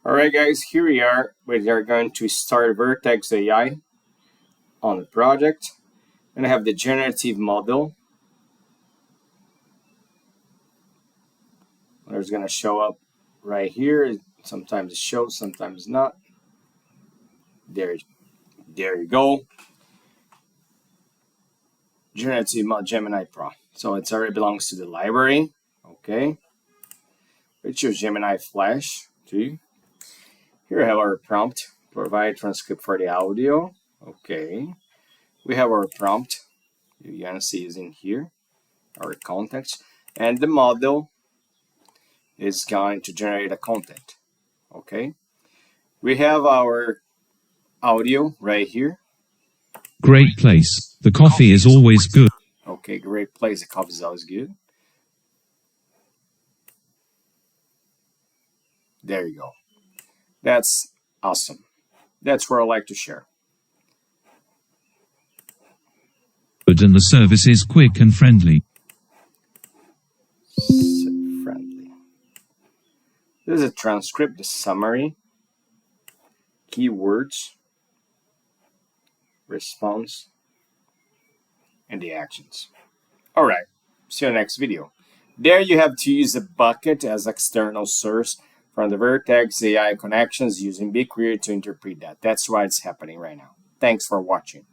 Alright guys, here we are. We are going to start Vertex AI on the project. And I have the generative model. It's going to show up right here. Sometimes it shows, sometimes not. There you go. Generative Gemini Pro. So it already belongs to the library. Okay. We choose Gemini Flash too. Here we have our prompt. Provide transcript for the audio. Okay. We have our prompt. You're gonna see is in here. Our context. And the model is going to generate a content. Okay. We have our audio right here. Great place. The coffee is always good. Okay, great place. The coffee is always good. There you go. That's awesome. That's what I like to share. And the service is quick and friendly. Friendly. This is a transcript, the summary, keywords, response, and the actions. All right. See you in the next video. There you have to use a bucket as external source from the Vertex AI connections using BigQuery to interpret that. That's why it's happening right now. Thanks for watching.